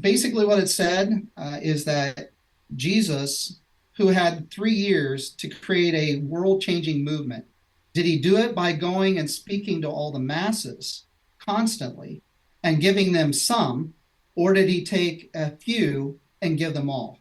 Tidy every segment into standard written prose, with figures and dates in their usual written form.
basically what it said is that Jesus, who had 3 years to create a world-changing movement, did he do it by going and speaking to all the masses constantly and giving them some, or did he take a few and give them all?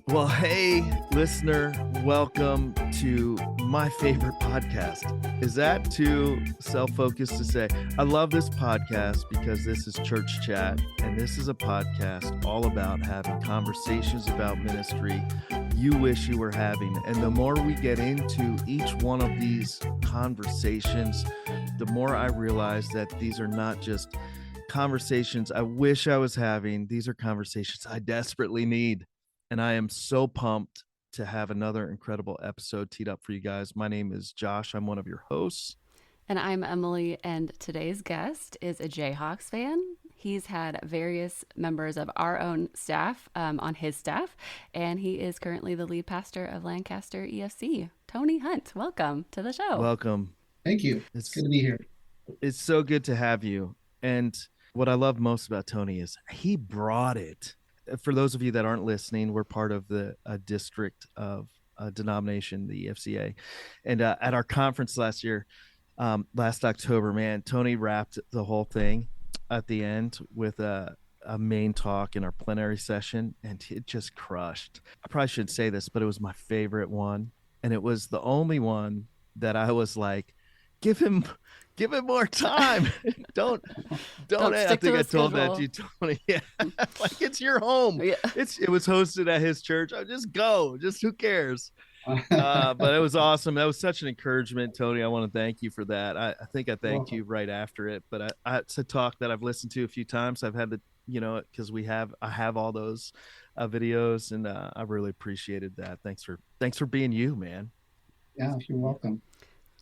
Well, hey, listener, welcome to my favorite podcast. Is that too self-focused to say? I love this podcast because this is Church Chat, and this is a podcast all about having conversations about ministry you wish you were having. And the more we get into each one of these conversations, the more I realize that these are not just conversations I wish I was having. These are conversations I desperately need. And I am so pumped to have another incredible episode teed up for you guys. My name is Josh. I'm one of your hosts. And I'm Emily, and today's guest is a Jayhawks fan. He's had various members of our own staff on his staff, and he is currently the lead pastor of Lancaster EFC. Tony Hunt, welcome to the show. Welcome. Thank you. It's good to be here. It's so good to have you. And what I love most about Tony is he brought it. For those of you that aren't listening, we're part of the district of denomination, the EFCA. And at our conference last October, man, Tony wrapped the whole thing at the end with a main talk in our plenary session, and it just crushed. I probably shouldn't say this, but it was my favorite one. And it was the only one that I was like, give him more time. don't I think I told that to you, Tony. Yeah. Like, it's your home. Yeah. It was hosted at his church. Just go. Just who cares? But it was awesome. That was such an encouragement, Tony. I want to thank you for that. I think I thanked you right after it, but it's a talk that I've listened to a few times. I've had because I have all those videos, and I really appreciated that. Thanks for being you, man. Yeah, you're welcome.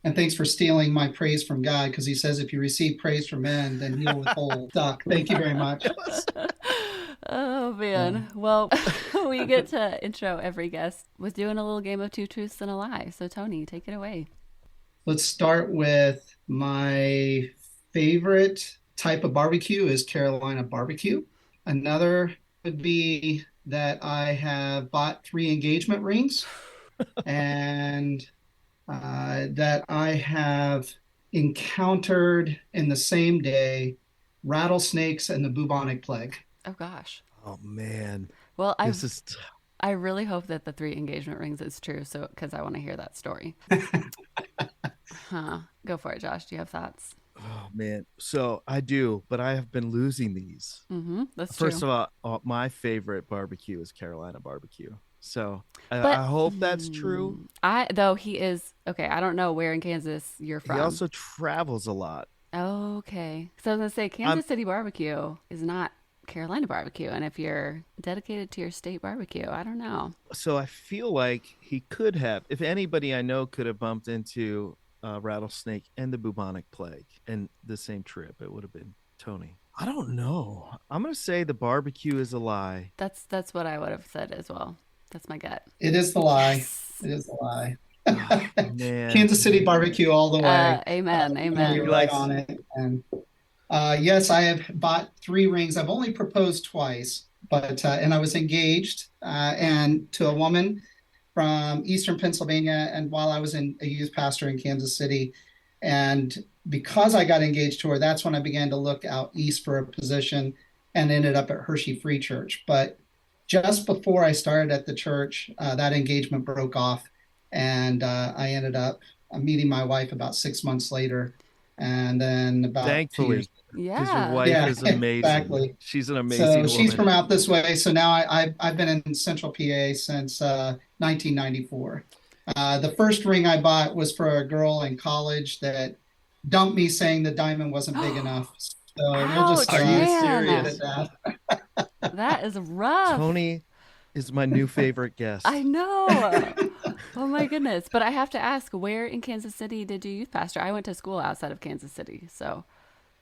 And thanks for stealing my praise from God, because he says if you receive praise from men, then he'll withhold. Doc, thank you very much. Oh, man. Well, we get to intro every guest with doing a little game of two truths and a lie. So, Tony, take it away. Let's start with my favorite type of barbecue is Carolina barbecue. Another would be that I have bought 3 engagement rings and that I have encountered in the same day rattlesnakes and the bubonic plague. Oh, gosh. Oh, man. Well, I really hope that the 3 engagement rings is true, so because I want to hear that story. Go for it, Josh. Do you have thoughts? Oh, man. So I do, but I have been losing these. That's First true. of all, my favorite barbecue is Carolina barbecue. So I hope that's true. He is, okay, I don't know where in Kansas you're from. He also travels a lot. Okay. So I was going to say, Kansas City barbecue is not Carolina barbecue. And if you're dedicated to your state barbecue, I don't know. So I feel like he could have, if anybody I know could have bumped into rattlesnake and the bubonic plague in the same trip, it would have been Tony. I don't know. I'm going to say the barbecue is a lie. That's what I would have said as well. That's my gut. It is the lie. Yes. It is the lie. Oh, man. Kansas City barbecue all the way. Amen. You're right on it. And yes, I have bought 3 rings. I've only proposed twice, but and I was engaged and to a woman from Eastern Pennsylvania, and while I was a youth pastor in Kansas City. And because I got engaged to her, that's when I began to look out east for a position and ended up at Hershey Free Church. But just before I started at the church, that engagement broke off, and I ended up meeting my wife about 6 months later. And then about thankfully, because your wife is amazing. Exactly. She's an amazing woman. She's from out this way. So now I've been in Central PA since 1994. The first ring I bought was for a girl in college that dumped me saying the diamond wasn't big enough. So we'll just Are you serious? That is rough. Tony is my new favorite guest. I know. Oh my goodness. But I have to ask, where in Kansas City did you youth pastor? I went to school outside of Kansas City, so.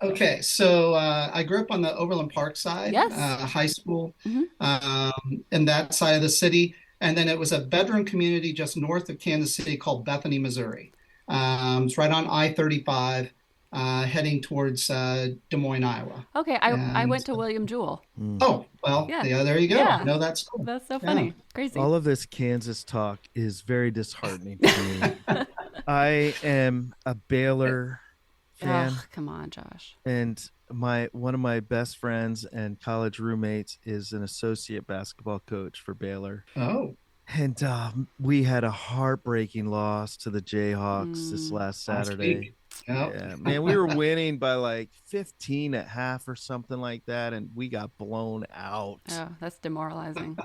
Okay, so I grew up on the Overland Park side, Yes. high school, in that side of the city. And then it was a bedroom community just north of Kansas City called Bethany, Missouri. It's right on I-35, heading towards Des Moines, Iowa. Okay, I And went to William Jewell. oh, well, Yeah. yeah, there you go. Yeah. No, that's cool. That's so Yeah. funny. Crazy. All of this Kansas talk is very disheartening for me. I am a Baylor fan, Come on, Josh. and one of my best friends and college roommates is an associate basketball coach for Baylor. Oh, And we had a heartbreaking loss to the Jayhawks this last Saturday. Yep. Yeah, man, we were winning by like 15 at half or something like that, and we got blown out. Oh, that's demoralizing.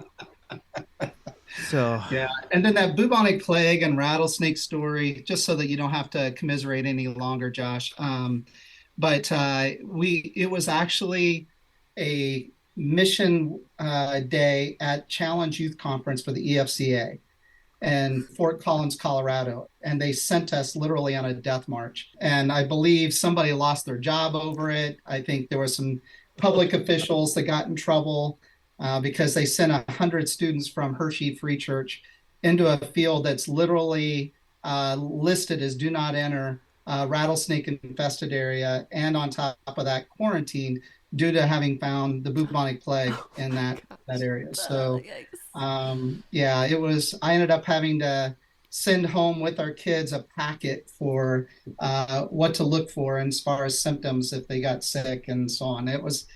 So Yeah, and then that bubonic plague and rattlesnake story, just so that you don't have to commiserate any longer, Josh. But it was actually a mission day at Challenge Youth Conference for the EFCA in Fort Collins, Colorado, and they sent us literally on a death march. And I believe somebody lost their job over it. I think there were some public officials that got in trouble because they sent 100 students from Hershey Free Church into a field that's literally listed as do not enter, rattlesnake infested area, and on top of that, quarantine due to having found the bubonic plague in that area. So yeah, it was, I ended up having to send home with our kids a packet for what to look for as far as symptoms if they got sick and so on. It was,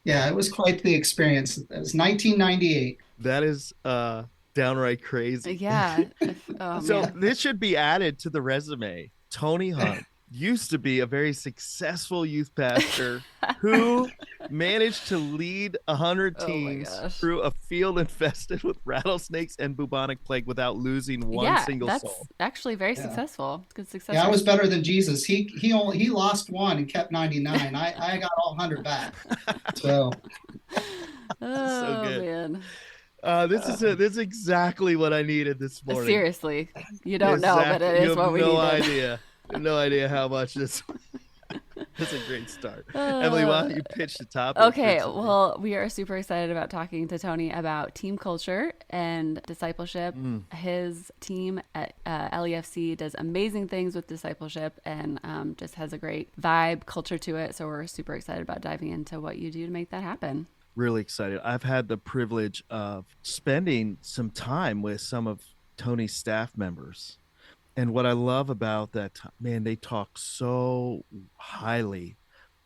yeah, it was quite the experience. It was 1998. that is downright crazy. Yeah. So Man. this should be added to the resume. Tony Hunt used to be a very successful youth pastor who managed to lead 100 teams through a field infested with rattlesnakes and bubonic plague without losing one single soul. That's actually very successful. Good success. Yeah, I was better than Jesus. He lost one and kept 99. I got all 100 back. So so good. Man. This is exactly what I needed this morning. Seriously, you don't know, but it is what we needed. No idea. No idea how much this. That's a great start. Emily, why don't you pitch the topic? Okay, well, we are super excited about talking to Tony about team culture and discipleship. His team at LEFC does amazing things with discipleship and just has a great vibe, culture to it. So we're super excited about diving into what you do to make that happen. Really excited. I've had the privilege of spending some time with some of Tony's staff members. And what I love about that, man, they talk so highly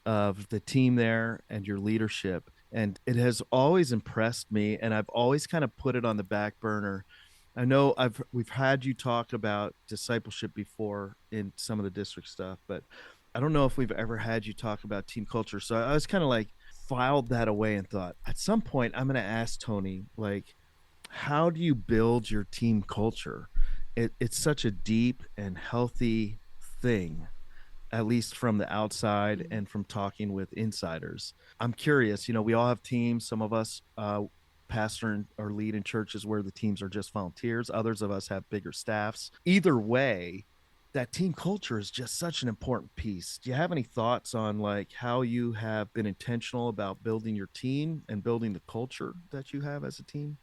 of the team there and your leadership. And it has always impressed me. And I've always kind of put it on the back burner. I know we've had you talk about discipleship before in some of the district stuff, but I don't know if we've ever had you talk about team culture. So I was kind of like filed that away and thought at some point I'm going to ask Tony, like, how do you build your team culture? It's such a deep and healthy thing, at least from the outside and from talking with insiders. I'm curious, we all have teams. Some of us pastor or lead in churches where the teams are just volunteers. Others of us have bigger staffs. Either way, that team culture is just such an important piece. Do you have any thoughts on like how you have been intentional about building your team and building the culture that you have as a team?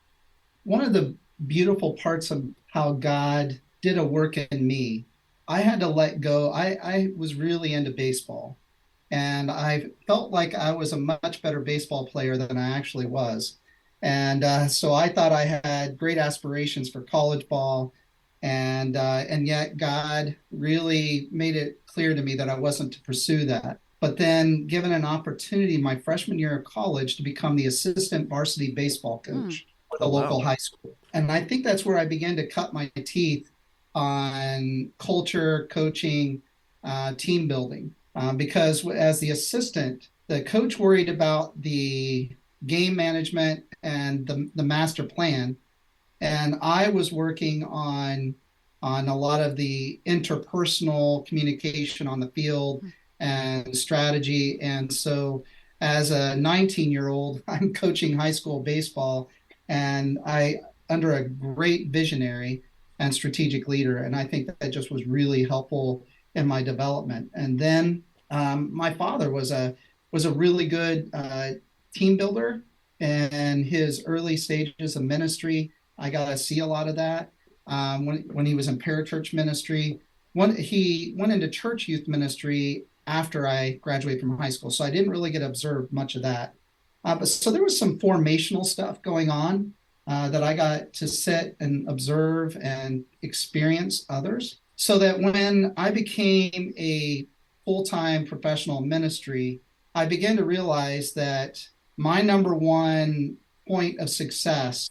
one of the beautiful parts of how God did a work in me, I had to let go. I was really into baseball, and I felt like I was a much better baseball player than I actually was. And so I thought I had great aspirations for college ball, and yet God really made it clear to me that I wasn't to pursue that. But then given an opportunity my freshman year of college to become the assistant varsity baseball coach for the local high school. And I think that's where I began to cut my teeth on culture, coaching, team building. Because as the assistant, the coach worried about the game management and the master plan. And I was working on a lot of the interpersonal communication on the field and strategy. And so as a 19-year-old, I'm coaching high school baseball, and I under a great visionary and strategic leader. And I think that just was really helpful in my development. And then my father was a really good team builder in his early stages of ministry. I got to see a lot of that. When he was in parachurch ministry, he went into church youth ministry after I graduated from high school, so I didn't really get to observe much of that. But so there was some formational stuff going on that I got to sit and observe and experience others, so that when I became a full-time professional ministry, I began to realize that my number one point of success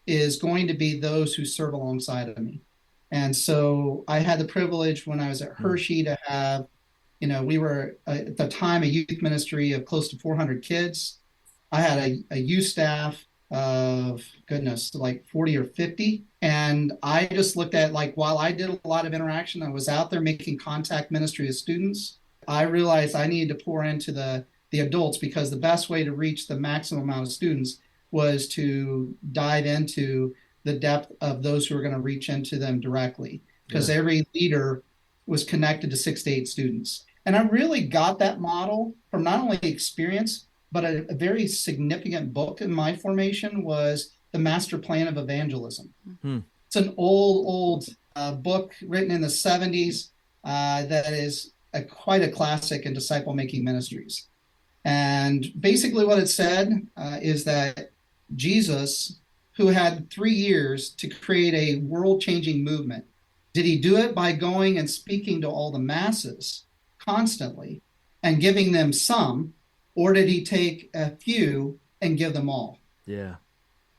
is going to be those who serve alongside of me. And so I had the privilege when I was at Hershey to have, we were at the time a youth ministry of close to 400 kids. I had a youth staff of goodness, like 40 or 50. And I just looked at, like, while I did a lot of interaction, I was out there making contact ministry with students. I realized I needed to pour into the adults, because the best way to reach the maximum amount of students was to dive into the depth of those who are going to reach into them directly, because every leader was connected to 6 to 8 students. And I really got that model from not only experience, but a very significant book in my formation was The Master Plan of Evangelism. It's an old book written in the 70s that is quite a classic in disciple making ministries. And basically what it said is that Jesus, who had 3 years to create a world-changing movement, did he do it by going and speaking to all the masses constantly and giving them some, or did he take a few and give them all? Yeah.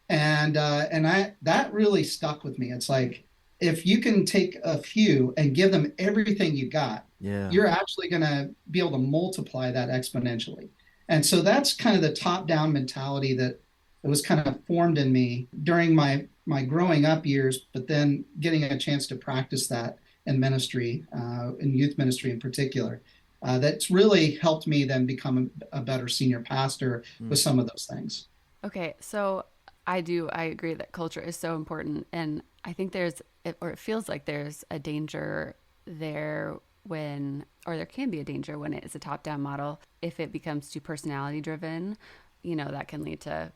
And that really stuck with me. It's like, if you can take a few and give them everything you got, you're actually going to be able to multiply that exponentially. And so that's kind of the top-down mentality that was kind of formed in me during my growing up years, but then getting a chance to practice that in ministry, in youth ministry in particular. That's really helped me then become a better senior pastor with some of those things. Okay, so I agree that culture is so important, and I think it feels like there's a danger there there can be a danger when it is a top-down model. If it becomes too personality driven, that can lead to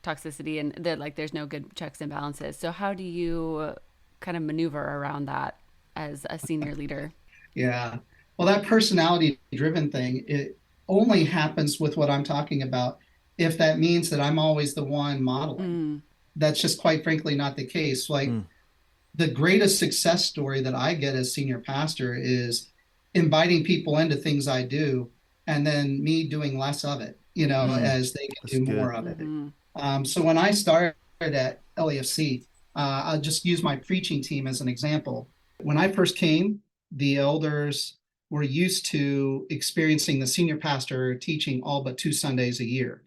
toxicity, and there's no good checks and balances. So how do you kind of maneuver around that as a senior leader? Yeah. Well, that personality driven thing, it only happens with what I'm talking about if that means that I'm always the one modeling. That's just quite frankly not the case. Like, the greatest success story that I get as senior pastor is inviting people into things I do, and then me doing less of it, as they can do more of it. So when I started at LEFC, I'll just use my preaching team as an example. When I first came, the elders were used to experiencing the senior pastor teaching all but 2 Sundays a year.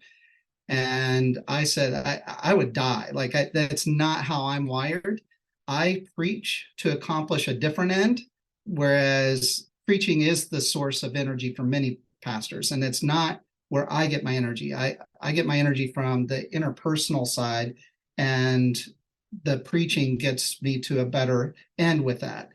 And I said, I would die. That's not how I'm wired. I preach to accomplish a different end, whereas preaching is the source of energy for many pastors. And it's not where I get my energy. I get my energy from the interpersonal side, and the preaching gets me to a better end with that,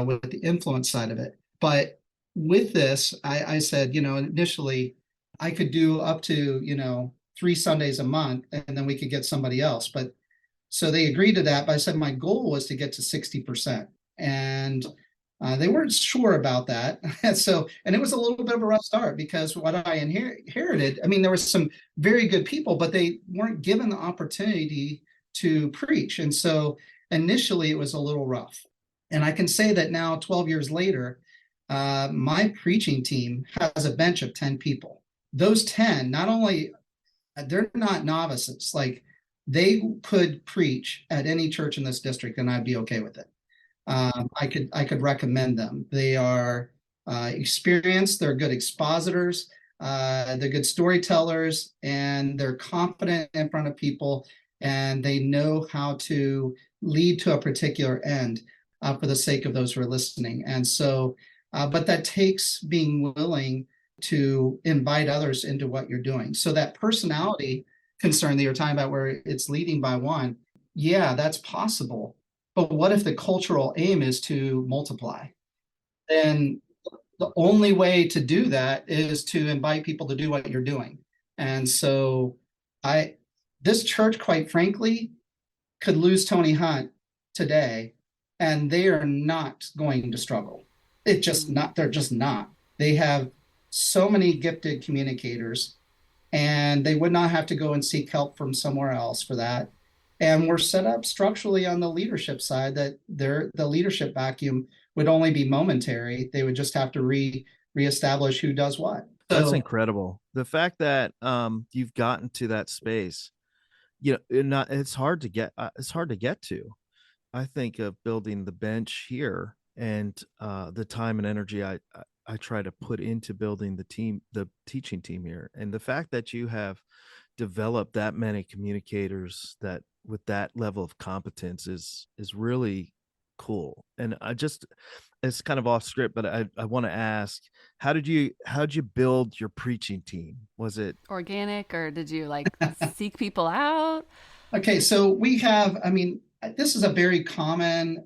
with the influence side of it. But with this, I said, initially I could do up to, 3 Sundays a month, and then we could get somebody else. But so they agreed to that, but I said my goal was to get to 60%. And they weren't sure about that. And it was a little bit of a rough start, because what I inherited, there were some very good people, but they weren't given the opportunity to preach. And so initially it was a little rough. And I can say that now, 12 years later, my preaching team has a bench of 10 people. Those 10, not only, they're not novices, like, they could preach at any church in this district and I'd be okay with it. I could recommend them. They are experienced, they're good expositors, they're good storytellers, and they're confident in front of people, and they know how to lead to a particular end for the sake of those who are listening. And so, but that takes being willing to invite others into what you're doing. So that personality concern that you're talking about, where it's leading by one, yeah, that's possible. But what if the cultural aim is to multiply? Then the only way to do that is to invite people to do what you're doing. And so this church, quite frankly, could lose Tony Hunt today, and they are not going to struggle. It just Mm. not, they're just not. They have so many gifted communicators, and they would not have to go and seek help from somewhere else for that. And we're set up structurally on the leadership side that the leadership vacuum would only be momentary. They would just have to reestablish who does what. That's So incredible. The fact that you've gotten to that space, it's hard to get. It's hard to get to. I think of building the bench here and the time and energy I try to put into building the teaching team here, and the fact that you have developed that many communicators that with that level of competence is really cool. And it's kind of off script, but I want to ask, how'd you build your preaching team? Was it Organic, or did you like seek people out? okay, so we have, I mean, this is a very common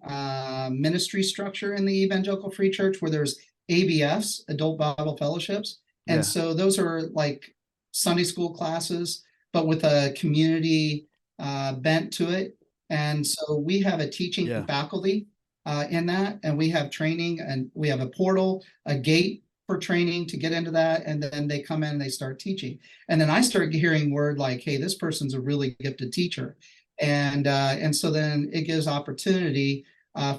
ministry structure in the Evangelical Free Church where there's ABFs, Adult Bible Fellowships. And yeah, so those are like Sunday school classes, but with a community bent to it. And so we have a teaching yeah, faculty in that, and we have training, and we have a portal, a gate for training to get into that. And then they come in and they start teaching. And then I started hearing word like, hey, this person's a really gifted teacher. And so then it gives opportunity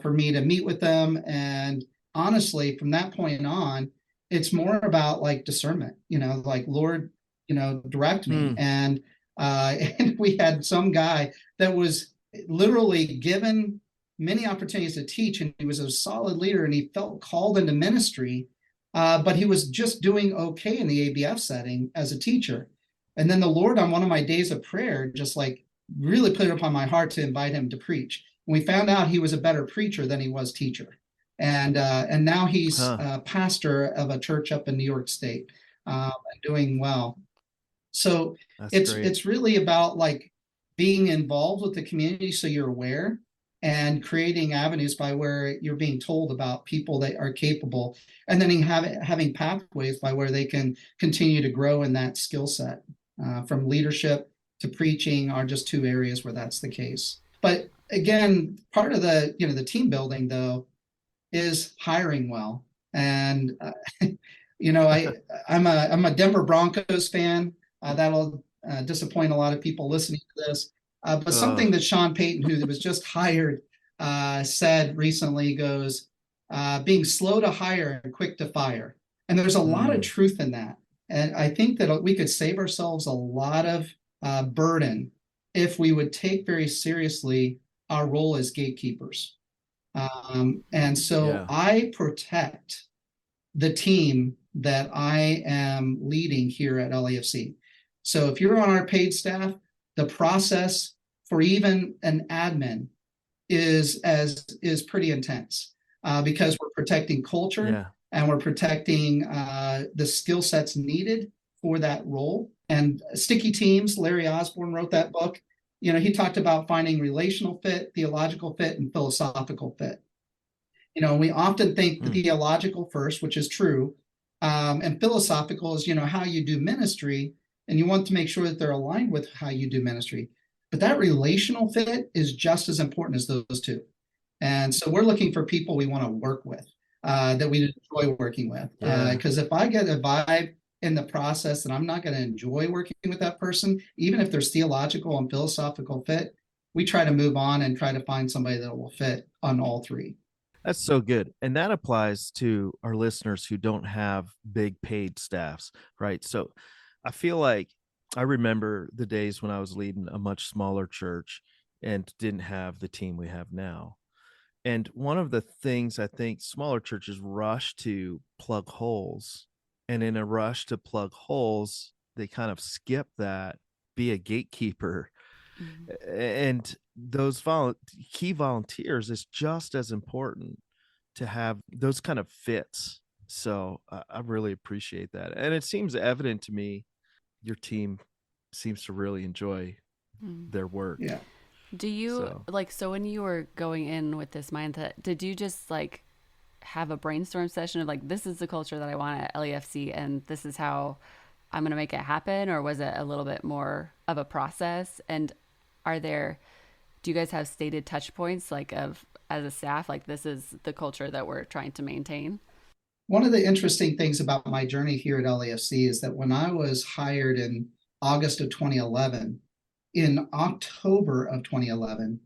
for me to meet with them. And honestly, from that point on, it's more about like discernment, like Lord, direct me. hmm, And we had some guy that was literally given many opportunities to teach, and he was a solid leader, and he felt called into ministry, but he was just doing okay in the ABF setting as a teacher. And then the Lord, on one of my days of prayer, just like really put it upon my heart to invite him to preach. And we found out he was a better preacher than he was teacher. And now he's huh, a pastor of a church up in New York State, and doing well. So that's it's great. it's really about like being involved with the community so you're aware, and creating avenues by where you're being told about people that are capable, and then having pathways by where they can continue to grow in that skill set. From leadership to preaching are just two areas where that's the case. But again, part of the team building though is hiring well. And you know, I'm a Denver Broncos fan. That'll disappoint a lot of people listening to this. But something Oh, that Sean Payton, who was just hired, said recently goes, being slow to hire and quick to fire. And there's a lot of hmm, truth in that. And I think that we could save ourselves a lot of burden if we would take very seriously our role as gatekeepers. And Mm. so yeah, I protect the team that I am leading here at LAFC. So if you're on our paid staff, the process for even an admin is pretty intense, because we're protecting culture, yeah, and we're protecting the skill sets needed for that role. And Sticky Teams, Larry Osborne wrote that book. He talked about finding relational fit, theological fit, and philosophical fit. We often think the hmm, theological first, which is true, and philosophical is, how you do ministry, and you want to make sure that they're aligned with how you do ministry. But that relational fit is just as important as those two. And so we're looking for people we want to work with, that we enjoy working with. yeah. Because if I get a vibe in the process that I'm not going to enjoy working with that person, even if there's theological and philosophical fit, we try to move on and try to find somebody that will fit on all three. That's so good. And that applies to our listeners who don't have big paid staffs, right? So I feel like I remember the days when I was leading a much smaller church and didn't have the team we have now. And one of the things I think smaller churches rush to plug holes. And in a rush to plug holes, they kind of skip that, be a gatekeeper, Mm. and those key volunteers is just as important to have those kind of fits. So I really appreciate that, and it seems evident to me your team seems to really enjoy Mm. their work. Yeah. Do you So like, so when you were going in with this mindset, did you just like have a brainstorm session of like, this is the culture that I want at LAFC and this is how I'm going to make it happen? Or was it a little bit more of a process? And are there Do you guys have stated touch points like of as a staff, like this is the culture that we're trying to maintain? One of the interesting things about my journey here at LAFC is that when I was hired in August of 2011, in October of 2011,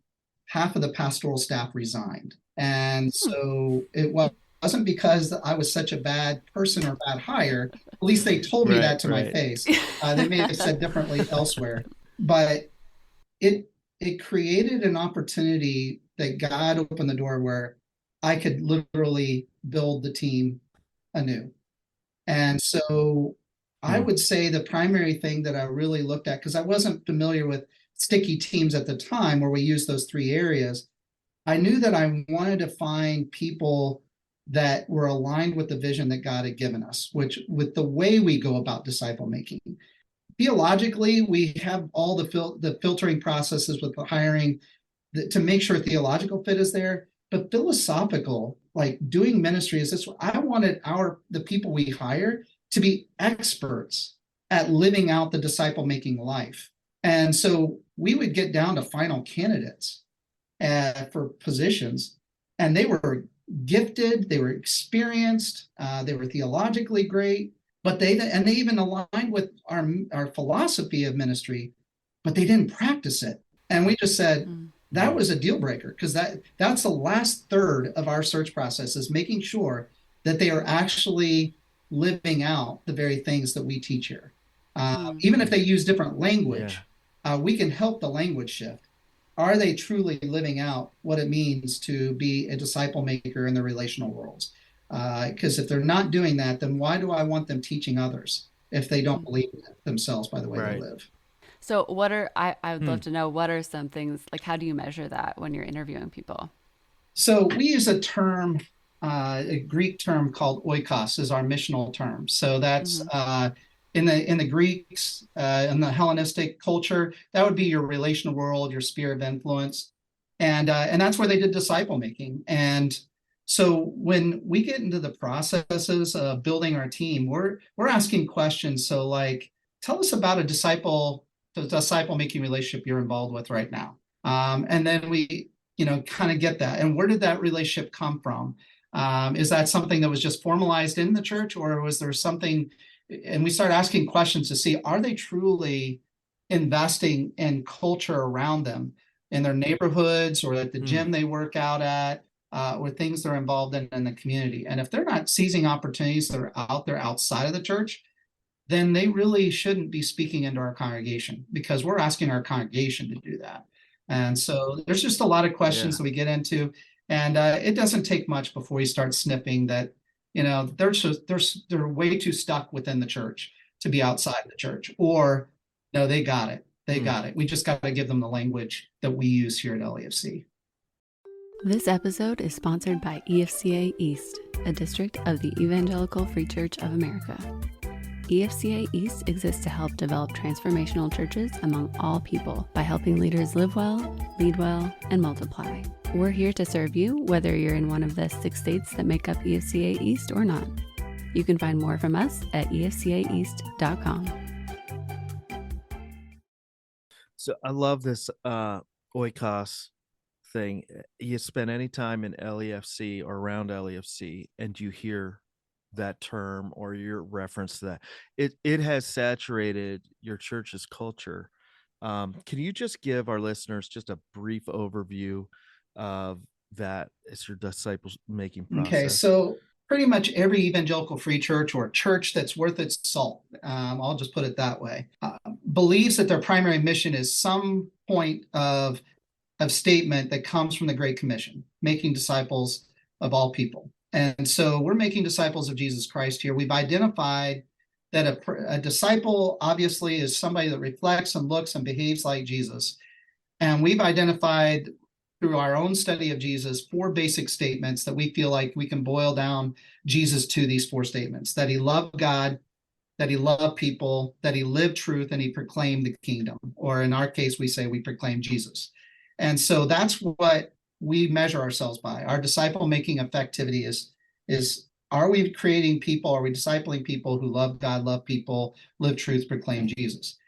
half of the pastoral staff resigned. And Hmm. so it wasn't because I was such a bad person or bad hire. At least they told me Right, that to my right. face. They may have said differently elsewhere, but it it created an opportunity that God opened the door where I could literally build the team anew. And so I Hmm. would say the primary thing that I really looked at, because I wasn't familiar with sticky teams at the time where we used those three areas, I knew that I wanted to find people that were aligned with the vision that God had given us, which with the way we go about disciple making. Theologically, we have all the filtering processes with the hiring to make sure theological fit is there, but philosophical, like doing ministry is this. I wanted the people we hire to be experts at living out the disciple making life. And so we would get down to final candidates for positions, and they were gifted, they were experienced, they were theologically great, but they even aligned with our philosophy of ministry, but they didn't practice it. And we just said Mm. that was a deal breaker because that's the last third of our search process is making sure that they are actually living out the very things that we teach here. Mm. Even if they use different Yeah. language, we can help the language shift. Are they truly living out what it means to be a disciple maker in the relational worlds? Because if they're not doing that, then why do I want them teaching others if they don't believe themselves by the way they Right. live? So what are I would Hmm. love to know what are some things like how do you measure that when you're interviewing people? So we use a Greek term called oikos is our missional term. So that's Mm-hmm. in the Greeks, in the Hellenistic culture, that would be your relational world, your sphere of influence, and that's where they did disciple making. And so when we get into the processes of building our team, we're asking questions. So like, tell us about the disciple making relationship you're involved with right now, and then we kind of get that. And where did that relationship come from? Is that something that was just formalized in the church, or was there something? And we start asking questions to see, are they truly investing in culture around them in their neighborhoods or at the Hmm. gym they work out at, or things they're involved in the community? And if they're not seizing opportunities that are out there outside of the church, then they really shouldn't be speaking into our congregation because we're asking our congregation to do that. And so there's just a lot of questions Yeah. that we get into, and it doesn't take much before you start snipping that, they're way too stuck within the church to be outside the church, or no, they got it. They Hmm. got it. We just got to give them the language that we use here at LAFC. This episode is sponsored by EFCA East, a district of the Evangelical Free Church of America. EFCA East exists to help develop transformational churches among all people by helping leaders live well, lead well, and multiply. We're here to serve you, whether you're in one of the 6 states that make up EFCA East or not. You can find more from us at efcaeast.com. So I love this oikos thing. You spend any time in LEFC or around LEFC and you hear that term or your reference to that, it has saturated your church's culture. Can you just give our listeners just a brief overview of that? It's your disciples making Okay, process. so pretty much every evangelical free church or church that's worth its salt, I'll just put it that way, believes that their primary mission is some point of statement that comes from the Great Commission, making disciples of all people. And so we're making disciples of Jesus Christ here. We've identified that a disciple obviously is somebody that reflects and looks and behaves like Jesus. And we've identified through our own study of Jesus 4 basic statements that we feel like we can boil down Jesus to these 4 statements: that he loved God, that he loved people, that he lived truth, and he proclaimed the kingdom. Or in our case, we say we proclaim Jesus. And so that's what we measure ourselves by. Our disciple making effectivity is are we creating people, are we discipling people who love God, love people, live truth, proclaim Jesus?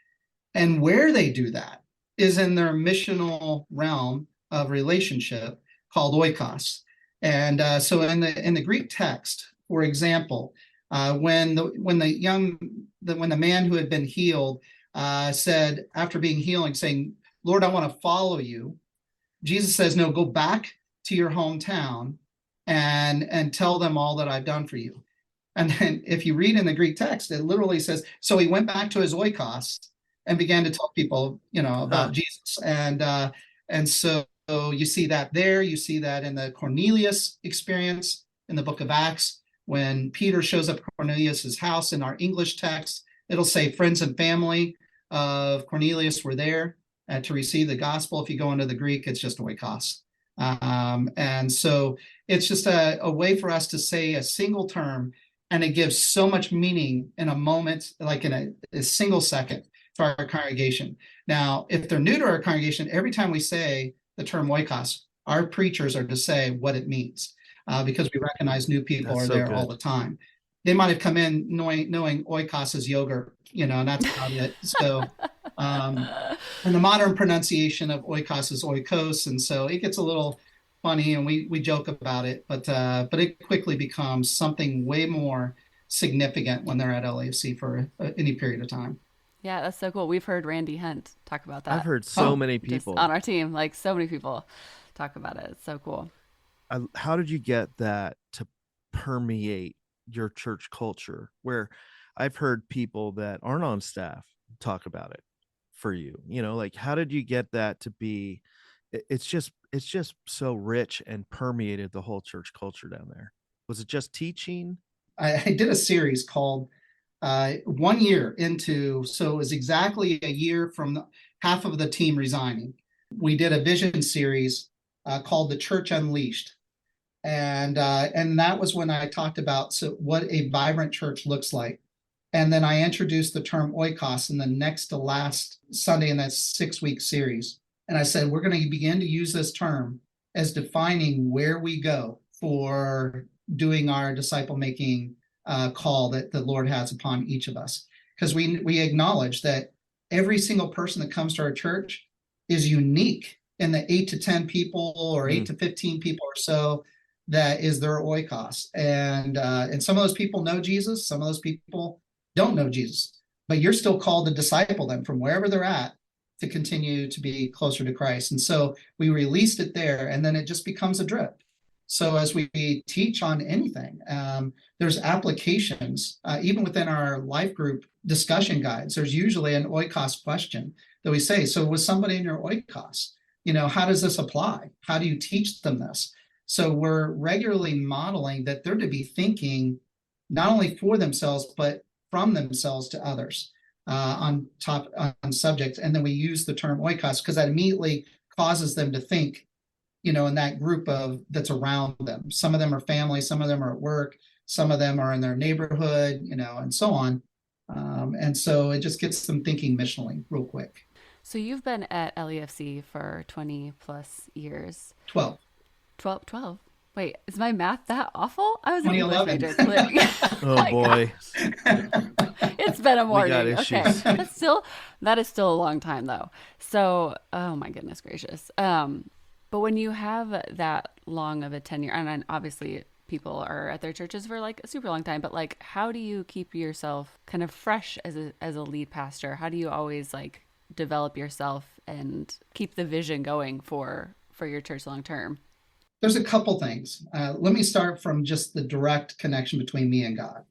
And where they do that is in their missional realm of relationship called oikos. And so in the Greek text, for example, when the man who had been healed said, after being healed, saying, Lord, I want to follow you, Jesus says, no, go back to your hometown and tell them all that I've done for you. And then if you read in the Greek text, it literally says, so he went back to his oikos and began to tell people, about Jesus. And so you see that there. You see that in the Cornelius experience in the book of Acts, when Peter shows up at Cornelius's house. In our English text, it'll say friends and family of Cornelius were there to receive the gospel. If you go into the Greek, it's just oikos. And so it's just a way for us to say a single term, and it gives so much meaning in a moment, like in a single second, to our congregation. Now, if they're new to our congregation, every time we say the term oikos, our preachers are to say what it means, because we recognize new people That's are so there good. all the time. They might have come in knowing oikos is yogurt, and that's about it. So, and the modern pronunciation of oikos is oikos, and so it gets a little funny, and we joke about it, but it quickly becomes something way more significant when they're at LAFC for any period of time. Yeah, that's so cool. We've heard Randy Hunt talk about that. I've heard so Oh, many Just people. on our team, like so many people talk about it. It's so cool. How did you get that to permeate your church culture? Where I've heard people that aren't on staff talk about it for you. Like, how did you get that to be? It's just so rich and permeated the whole church culture down there. Was it just teaching? I did a series called 1 year into, so it was exactly a year from half of the team resigning. We did a vision series called The Church Unleashed. And that was when I talked about what a vibrant church looks like. And then I introduced the term oikos in the next to last Sunday in that 6-week series. And I said, we're going to begin to use this term as defining where we go for doing our disciple making call that the Lord has upon each of us. Because we acknowledge that every single person that comes to our church is unique in the 8 to 10 people or 8 to 15 people or so that is their oikos. And some of those people know Jesus, some of those people don't know Jesus, but you're still called to disciple them from wherever they're at to continue to be closer to Christ. And so we released it there, and then it just becomes a drip. So as we teach on anything, there's applications, even within our life group discussion guides, there's usually an oikos question that we say, so was somebody in your oikos? How does this apply? How do you teach them this? So we're regularly modeling that they're to be thinking not only for themselves, but from themselves to others on subjects. And then we use the term oikos because that immediately causes them to think, in that group that's around them. Some of them are family, some of them are at work, some of them are in their neighborhood, and so on. And so it just gets them thinking missionally real quick. So you've been at LEFC for 20 plus years. 12. 12. Wait, is my math that awful? I was an English 2011. major. Clearly. Oh boy. It's been a morning. We got Okay. issues. That is still a long time though. So, oh my goodness gracious. But when you have that long of a tenure, and obviously people are at their churches for like a super long time, but like, how do you keep yourself kind of fresh as a lead pastor? How do you always like develop yourself and keep the vision going for your church long term? There's a couple things. Let me start from just the direct connection between me and God.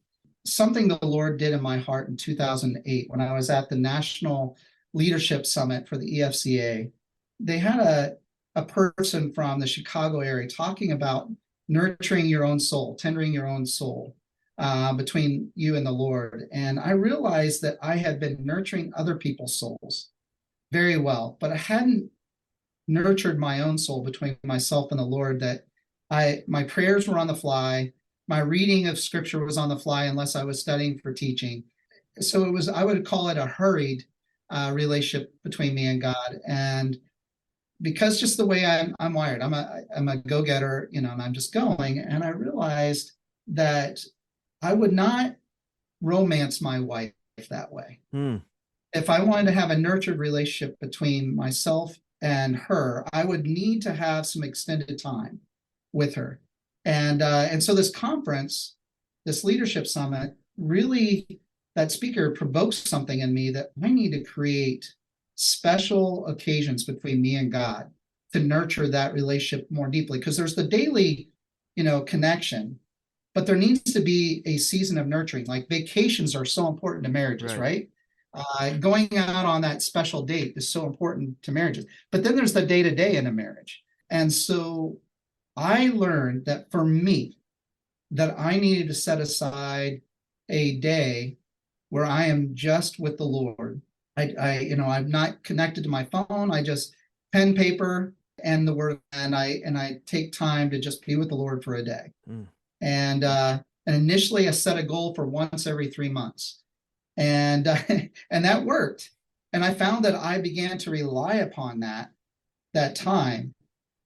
Something the Lord did in my heart in 2008 when I was at the National Leadership Summit for the EFCA. They had a person from the Chicago area talking about nurturing your own soul, tendering your own soul between you and the Lord. And I realized that I had been nurturing other people's souls very well, but I hadn't nurtured my own soul between myself and the Lord, that my prayers were on the fly. My reading of scripture was on the fly unless I was studying for teaching. So I would call it a hurried relationship between me and God. And because just the way I'm wired, I'm a go-getter, and I'm just going. And I realized that I would not romance my wife that way. if I wanted to have a nurtured relationship between myself and her, I would need to have some extended time with her. And so this conference, this leadership summit, really, that speaker provokes something in me that I need to create special occasions between me and God to nurture that relationship more deeply. Because there's the daily, connection, but there needs to be a season of nurturing. Like vacations are so important to marriages, right? Going out on that special date is so important to marriages. But then there's the day-to-day in a marriage. And so I learned that for me, that I needed to set aside a day where I am just with the Lord. I'm not connected to my phone. I just pen, paper, and the word, and I take time to just be with the Lord for a day. And initially I set a goal for once every 3 months. And and that worked. And I found that I began to rely upon that time.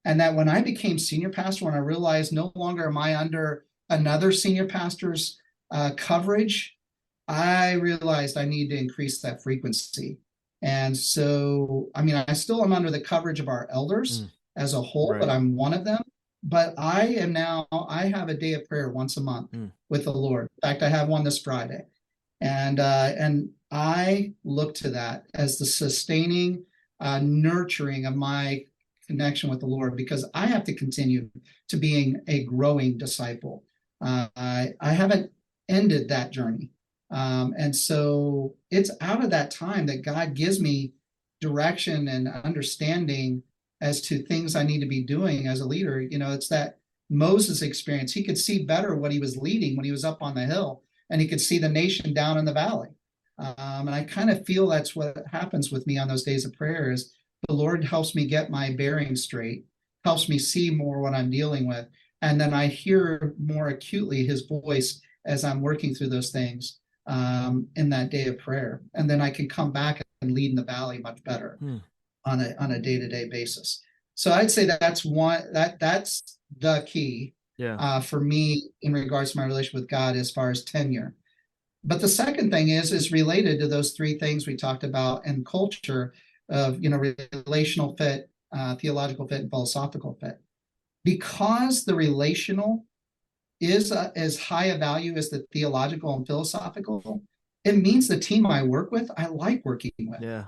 And that when I became senior pastor, when I realized no longer am I under another senior pastor's coverage, I realized I need to increase that frequency. And so, I still am under the coverage of our elders as a whole, but I'm one of them. But I have a day of prayer once a month with the Lord. In fact, I have one this Friday. And I look to that as the sustaining, nurturing of my connection with the Lord, because I have to continue to being a growing disciple. I haven't ended that journey. And so it's out of that time that God gives me direction and understanding as to things I need to be doing as a leader. It's that Moses experience. He could see better what he was leading when he was up on the hill, and he could see the nation down in the valley. And I kind of feel that's what happens with me on those days of prayer is the Lord helps me get my bearings straight, helps me see more what I'm dealing with. And then I hear more acutely his voice as I'm working through those things in that day of prayer. And then I can come back and lead in the valley much better on a day-to-day basis. So I'd say that's the key for me in regards to my relationship with God as far as tenure. But the second thing is related to those three things we talked about in culture of, relational fit, theological fit, and philosophical fit. Because the relational is as high a value as the theological and philosophical, it means the team I work with, I like working with. Yeah.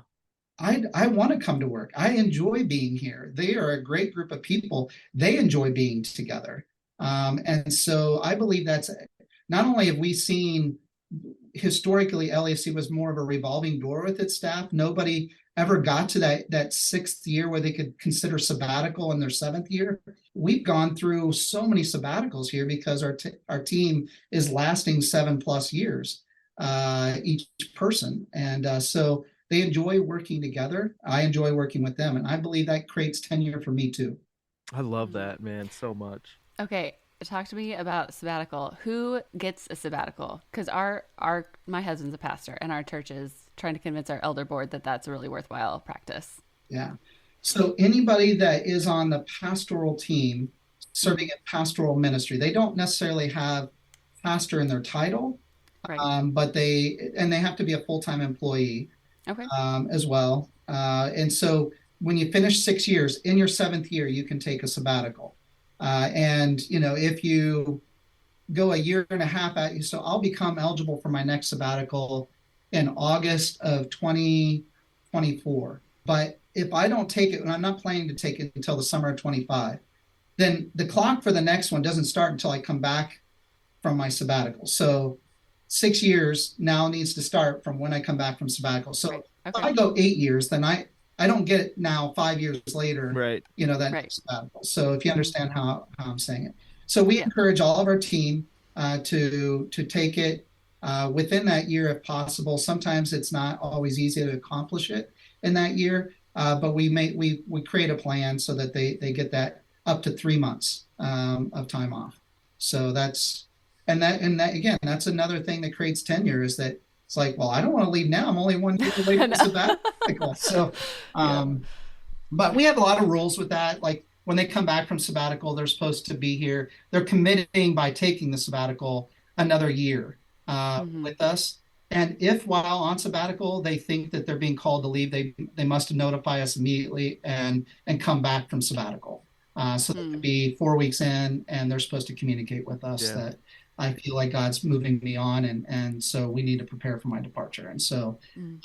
I want to come to work. I enjoy being here. They are a great group of people. They enjoy being together. And so I believe that's not only have we seen historically LAFC was more of a revolving door with its staff. Nobody ever got to that sixth year where they could consider sabbatical in their seventh year. We've gone through so many sabbaticals here because our team is lasting 7+ years, each person. And so they enjoy working together. I enjoy working with them. And I believe that creates tenure for me too. I love that, man, so much. Okay. Talk to me about sabbatical. Who gets a sabbatical? Because my husband's a pastor, and our church is trying to convince our elder board that that's a really worthwhile practice. Yeah. So anybody that is on the pastoral team serving in pastoral ministry, they don't necessarily have pastor in their title, right. But they have to be a full-time employee, okay, as well. And so when you finish 6 years, in your 7th year, you can take a sabbatical. And if you go a year and a half out, so I'll become eligible for my next sabbatical in August of 2024. But if I don't take it, and I'm not planning to take it until the summer of 25, then the clock for the next one doesn't start until I come back from my sabbatical. So 6 years now needs to start from when I come back from sabbatical. So okay. If I go 8 years, then I don't get it now 5 years later, right? That sabbatical. So if you understand how I'm saying it. So we encourage all of our team to take it within that year if possible. Sometimes it's not always easy to accomplish it in that year, but we create a plan so that they get that up to 3 months of time off. So that's again, that's another thing that creates tenure is that it's like, well, I don't want to leave now. I'm only 1 year away from sabbatical. So, but we have a lot of rules with that. Like when they come back from sabbatical, they're supposed to be here. They're committing by taking the sabbatical another year with us. And if while on sabbatical, they think that they're being called to leave, they must notify us immediately and come back from sabbatical. So that could be 4 weeks in, and they're supposed to communicate with us Yeah. that I feel like God's moving me on, and so we need to prepare for my departure. And so,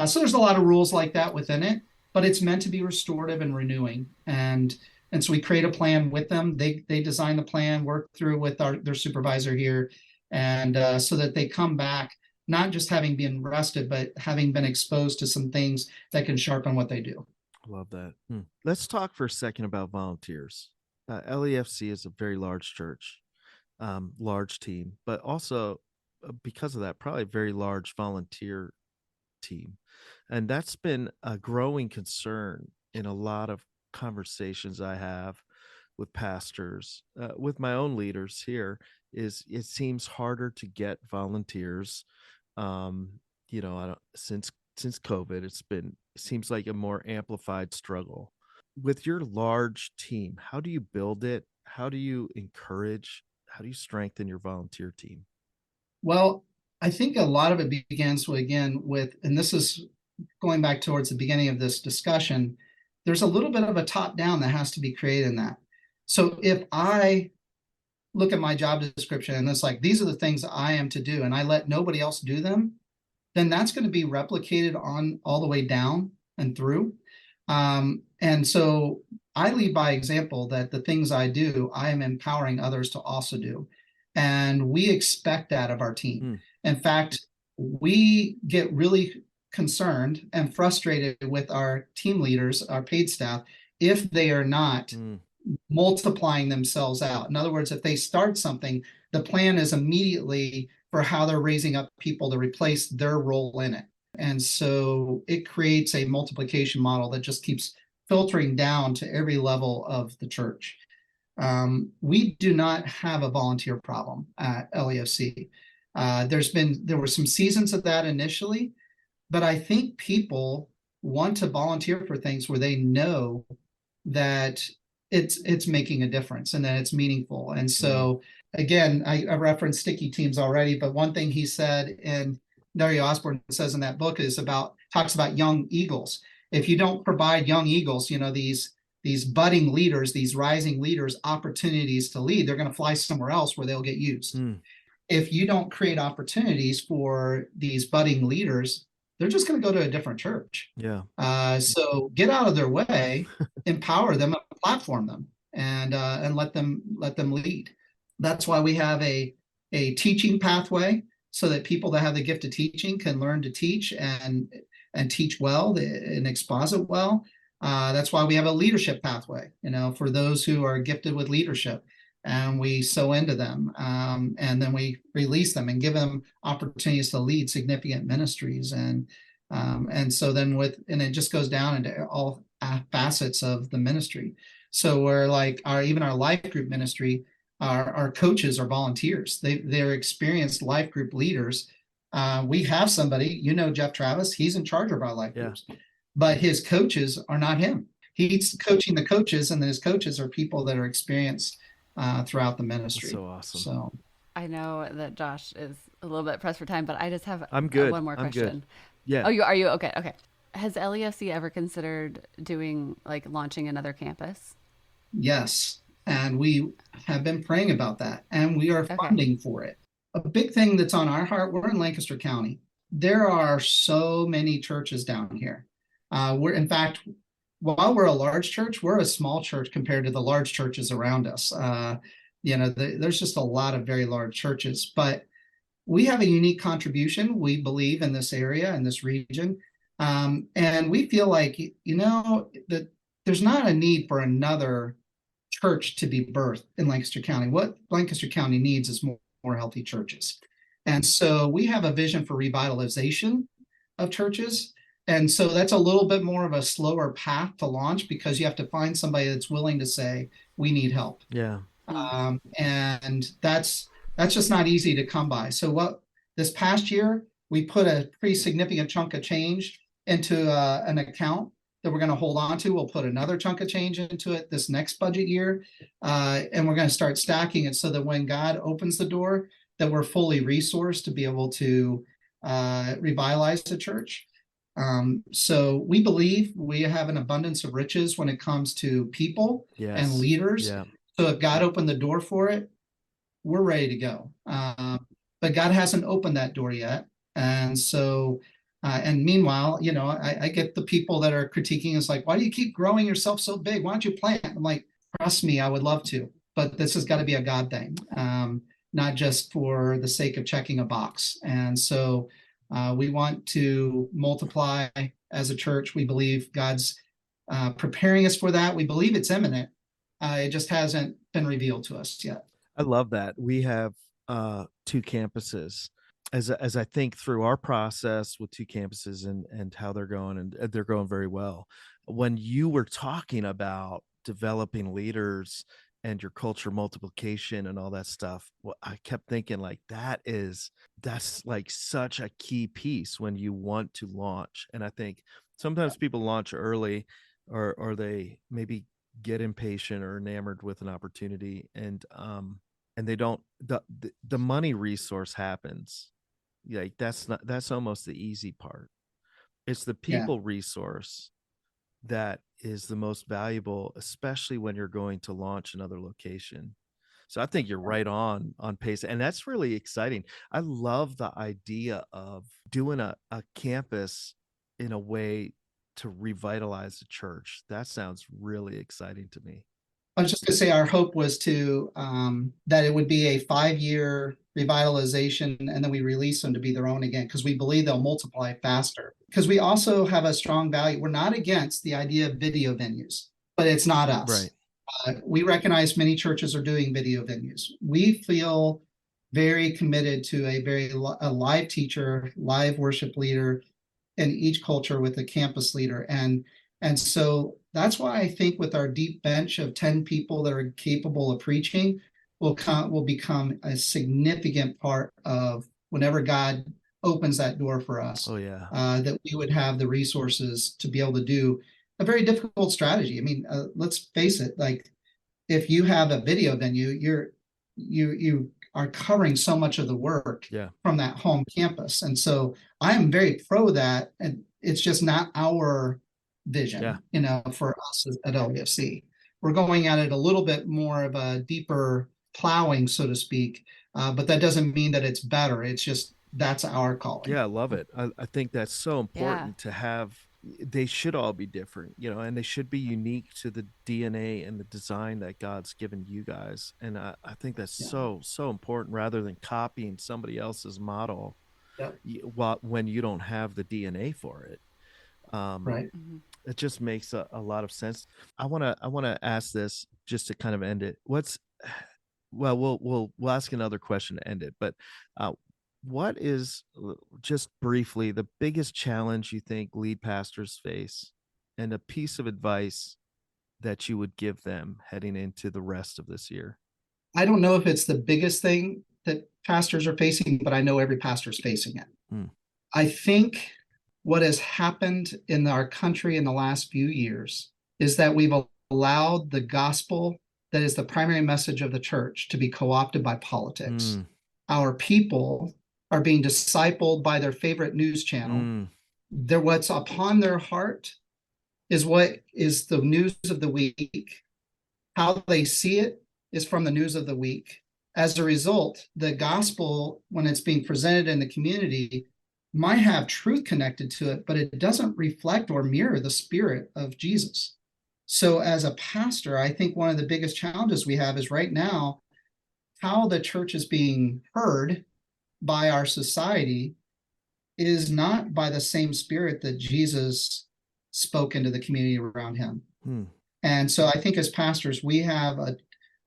so there's a lot of rules like that within it, but it's meant to be restorative and renewing. And so we create a plan with them. They design the plan, work through with their supervisor here, and so that they come back not just having been rested, but having been exposed to some things that can sharpen what they do. Love that. Let's talk for a second about volunteers. LEFC is a very large church, large team, but also because of that, probably a very large volunteer team. And that's been a growing concern in a lot of conversations I have with pastors, with my own leaders here, is it seems harder to get volunteers. I don't, since COVID, it seems like a more amplified struggle. With your large team, how do you build it? How do you encourage? How do you strengthen your volunteer team? Well, I think a lot of it begins with, and this is going back towards the beginning of this discussion, there's a little bit of a top down that has to be created in that. So if I look at my job description and it's like, these are the things I am to do, and I let nobody else do them, then that's going to be replicated on all the way down and through. And so I lead by example that the things I do, I am empowering others to also do. And we expect that of our team. In fact, we get really concerned and frustrated with our team leaders, our paid staff, if they are not multiplying themselves out. In other words, if they start something, the plan is immediately for how they're raising up people to replace their role in it. And so it creates a multiplication model that just keeps filtering down to every level of the church. We do not have a volunteer problem at LEFC. There were some seasons of that initially, but I think people want to volunteer for things where they know that it's making a difference and that it's meaningful. And so again, I referenced sticky teams already, but one thing he said, and Dario Osborne says in that book, talks about young eagles. If you don't provide young eagles, these budding leaders, these rising leaders, opportunities to lead, they're going to fly somewhere else where they'll get used. If you don't create opportunities for these budding leaders, they're just going to go to a different church. Yeah. So get out of their way, empower them, platform them, and let them lead. That's why we have a teaching pathway, so that people that have the gift of teaching can learn to teach and teach well and exposit well. That's why we have a leadership pathway, for those who are gifted with leadership, and we sow into them, and then we release them and give them opportunities to lead significant ministries, and so then and it just goes down into all facets of the ministry. So we're like even our life group ministry, our coaches are volunteers. They're experienced life group leaders. We have somebody, Jeff Travis, he's in charge of our life groups, but his coaches are not him. He's coaching the coaches, and his coaches are people that are experienced throughout the ministry. That's so awesome. So I know that Josh is a little bit pressed for time, but I just have I'm good. one more question. I'm good. Yeah. Oh, are you? Okay. Okay. Has LEFC ever considered launching another campus? Yes. And we have been praying about that, and we are funding for it. A big thing that's on our heart, we're in Lancaster County. There are so many churches down here. In fact, while we're a large church, we're a small church compared to the large churches around us. There's just a lot of very large churches, but we have a unique contribution, we believe, in this area, in this region. And we feel like, that there's not a need for another church to be birthed in Lancaster County. What Lancaster County needs is more healthy churches. And so we have a vision for revitalization of churches. And so that's a little bit more of a slower path to launch, because you have to find somebody that's willing to say, we need help. Yeah. And that's just not easy to come by. So this past year, we put a pretty significant chunk of change into an account that we're going to hold on to. We'll put another chunk of change into it this next budget year. And we're going to start stacking it so that when God opens the door, that we're fully resourced to be able to revitalize the church. So we believe we have an abundance of riches when it comes to people and Yes. leaders. Yeah. So if God opened the door for it, we're ready to go. But God hasn't opened that door yet. And so, and meanwhile, I get the people that are critiquing us like, why do you keep growing yourself so big? Why don't you plant? I'm like, trust me, I would love to, but this has got to be a God thing, not just for the sake of checking a box. And so we want to multiply as a church. We believe God's preparing us for that. We believe it's imminent. It just hasn't been revealed to us yet. I love that. We have two campuses. As I think through our process with two campuses and how they're going, and they're going very well. When you were talking about developing leaders and your culture multiplication and all that stuff, well, I kept thinking like that's like such a key piece when you want to launch. And I think sometimes people launch early, or they maybe get impatient or enamored with an opportunity, and they don't, the money resource happens. Like that's almost the easy part. It's the people resource that is the most valuable, especially when you're going to launch another location. So I think you're right on pace, and that's really exciting. I love the idea of doing a campus in a way to revitalize the church. That sounds really exciting to me. I was just going to say our hope was to that it would be a 5-year revitalization, and then we release them to be their own again, because we believe they'll multiply faster. Because we also have a strong value. We're not against the idea of video venues, but it's not us. Right. We recognize many churches are doing video venues. We feel very committed to a live teacher, live worship leader in each culture with a campus leader. And so that's why I think with our deep bench of 10 people that are capable of preaching will become a significant part of whenever God opens that door for us. Oh yeah. That we would have the resources to be able to do a very difficult strategy. I mean, let's face it, like if you have a video venue, you are covering so much of the work from that home campus. And so I'm very pro that, and it's just not our vision, for us at LEFC. We're going at it a little bit more of a deeper plowing, so to speak, but that doesn't mean that it's better. It's just that's our calling. Yeah, I love it. I think that's so important to have. They should all be different, and they should be unique to the DNA and the design that God's given you guys. And I think that's so important, rather than copying somebody else's model when you don't have the DNA for it. Right. It just makes a lot of sense. I want to ask this just to kind of end it. We'll ask another question to end it, but what is, just briefly, the biggest challenge you think lead pastors face, and a piece of advice that you would give them heading into the rest of this year? I don't know if it's the biggest thing that pastors are facing, but I know every pastor is facing it. I think what has happened in our country in the last few years is that we've allowed the gospel, that is the primary message of the church, to be co-opted by politics. Our people are being discipled by their favorite news channel. What's upon their heart is what is the news of the week. How they see it is from the news of the week. As a result, the gospel, when it's being presented in the community, might have truth connected to it, but it doesn't reflect or mirror the spirit of Jesus. So as a pastor, I think one of the biggest challenges we have is right now how the church is being heard by our society is not by the same spirit that Jesus spoke into the community around him. And so I think as pastors, we have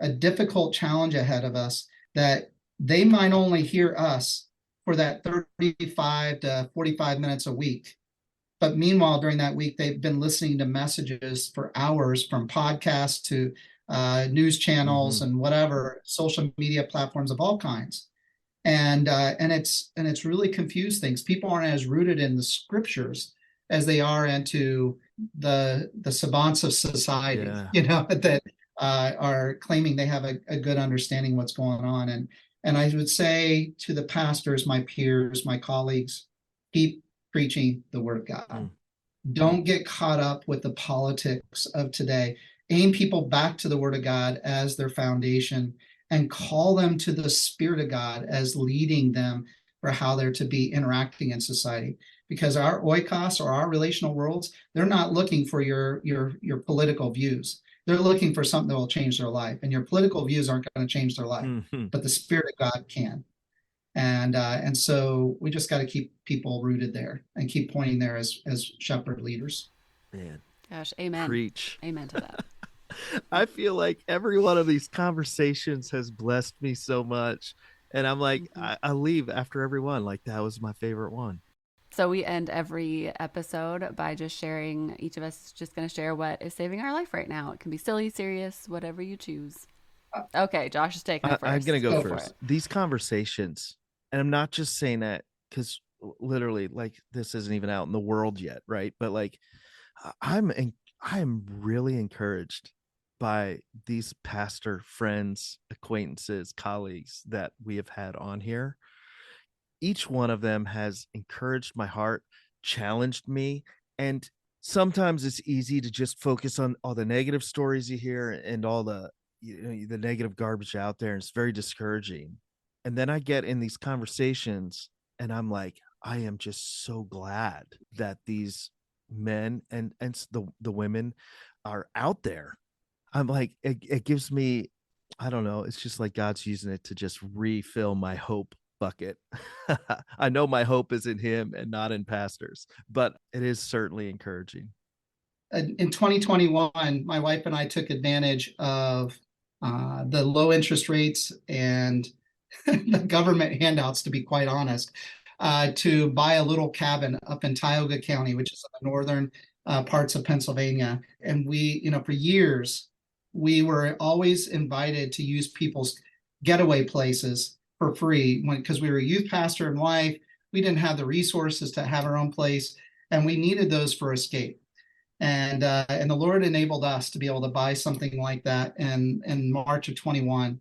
a difficult challenge ahead of us, that they might only hear us for that 35 to 45 minutes a week. But meanwhile, during that week, they've been listening to messages for hours, from podcasts to news channels and whatever, social media platforms of all kinds. And it's really confused things. People aren't as rooted in the scriptures as they are into the savants of society, that are claiming they have a good understanding of what's going on. And I would say to the pastors, my peers, my colleagues, keep preaching the word of God. Mm. Don't get caught up with the politics of today. Aim people back to the word of God as their foundation and call them to the Spirit of God as leading them for how they're to be interacting in society. Because our oikos or our relational worlds, they're not looking for your political views. They're looking for something that will change their life. And your political views aren't going to change their life, but the Spirit of God can. And so we just got to keep people rooted there and keep pointing there as shepherd leaders. Man, gosh, amen. Preach. Amen to that. I feel like every one of these conversations has blessed me so much. And I'm like, I leave after every one. Like, that was my favorite one. So we end every episode by just sharing, each of us just going to share what is saving our life right now. It can be silly, serious, whatever you choose. Okay, Josh is taking it first. I'm going to go for first. it. These conversations, and I'm not just saying that because literally, like, this isn't even out in the world yet, right? But like, I am really encouraged by these pastor friends, acquaintances, colleagues that we have had on here. Each one of them has encouraged my heart, challenged me, and sometimes it's easy to just focus on all the negative stories you hear and all the the negative garbage out there, and it's very discouraging. And then I get in these conversations and I'm like, I am just so glad that these men and the women are out there. I'm like, it gives me, I don't know, it's just like God's using it to just refill my hope bucket. I know my hope is in him and not in pastors, but it is certainly encouraging. In 2021, my wife and I took advantage of the low interest rates and the government handouts, to be quite honest, to buy a little cabin up in Tioga County, which is in the northern parts of Pennsylvania. And we, for years, we were always invited to use people's getaway places for free because we were a youth pastor and wife. We didn't have the resources to have our own place, and we needed those for escape. And the Lord enabled us to be able to buy something like that in March of 21.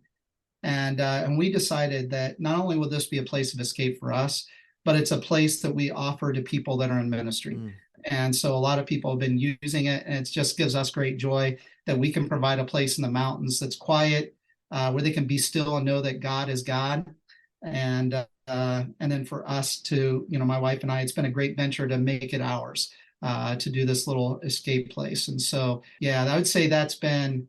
And we decided that not only will this be a place of escape for us, but it's a place that we offer to people that are in ministry. And so a lot of people have been using it, and it just gives us great joy that we can provide a place in the mountains that's quiet, where they can be still and know that God is God. And then for us to, my wife and I, it's been a great venture to make it ours, to do this little escape place. And so, yeah, I would say that's been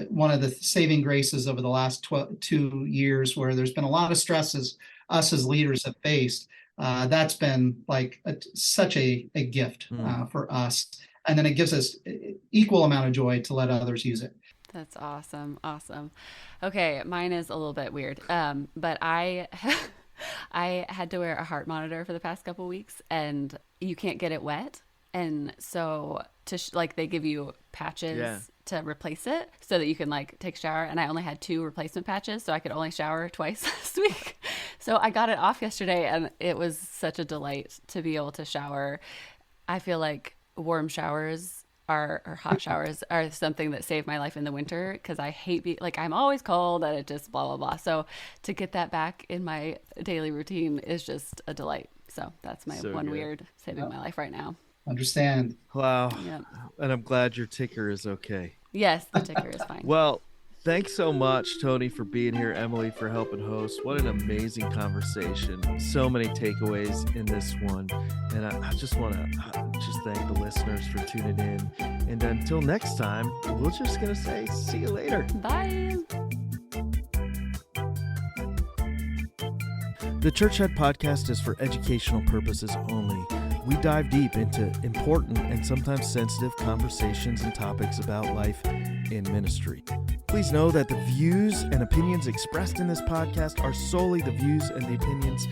one of the saving graces over the last 2 years, where there's been a lot of stresses us as leaders have faced. That's been like such a gift for us. And then it gives us equal amount of joy to let others use it. That's awesome. Awesome. Okay. Mine is a little bit weird. But I had to wear a heart monitor for the past couple of weeks, and you can't get it wet. And so they give you patches to replace it so that you can take a shower. And I only had 2 replacement patches, so I could only shower twice this week. So I got it off yesterday, and it was such a delight to be able to shower. I feel like warm showers or hot showers are something that saved my life in the winter, because I hate I'm always cold and it just blah, blah, blah. So to get that back in my daily routine is just a delight. So that's my one weird saving my life right now. Understand. Wow. Yep. And I'm glad your ticker is okay. Yes, the ticker is fine. Well, thanks so much, Tony, for being here. Emily, for helping host. What an amazing conversation. So many takeaways in this one. And I just want to just thank the listeners for tuning in. And until next time, we're just going to say, see you later. Bye. The Churchhead Podcast is for educational purposes only. We dive deep into important and sometimes sensitive conversations and topics about life in ministry. Please know that the views and opinions expressed in this podcast are solely the views and the opinions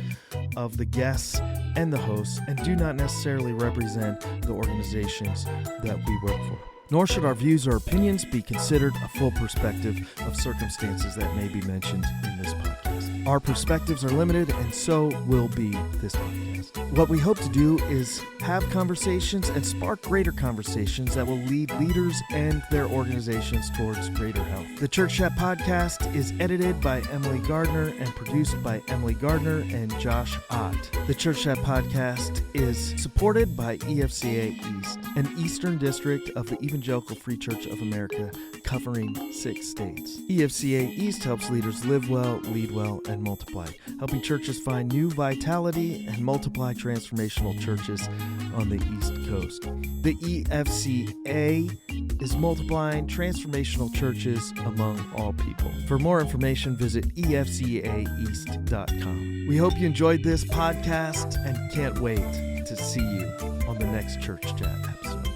of the guests and the hosts, and do not necessarily represent the organizations that we work for. Nor should our views or opinions be considered a full perspective of circumstances that may be mentioned in this podcast. Our perspectives are limited, and so will be this podcast. What we hope to do is have conversations and spark greater conversations that will lead leaders and their organizations towards greater health. The Church Chat podcast is edited by Emily Gardner and produced by Emily Gardner and Josh Ott. The Church Chat podcast is supported by EFCA East, an Eastern District of the Evangelical Free Church of America, covering 6 states. EFCA East helps leaders live well, lead well, and multiply, helping churches find new vitality and multiply transformational churches on the East Coast. The EFCA is multiplying transformational churches among all people. For more information, visit efcaeast.com. We hope you enjoyed this podcast and can't wait to see you on the next Church Chat episode.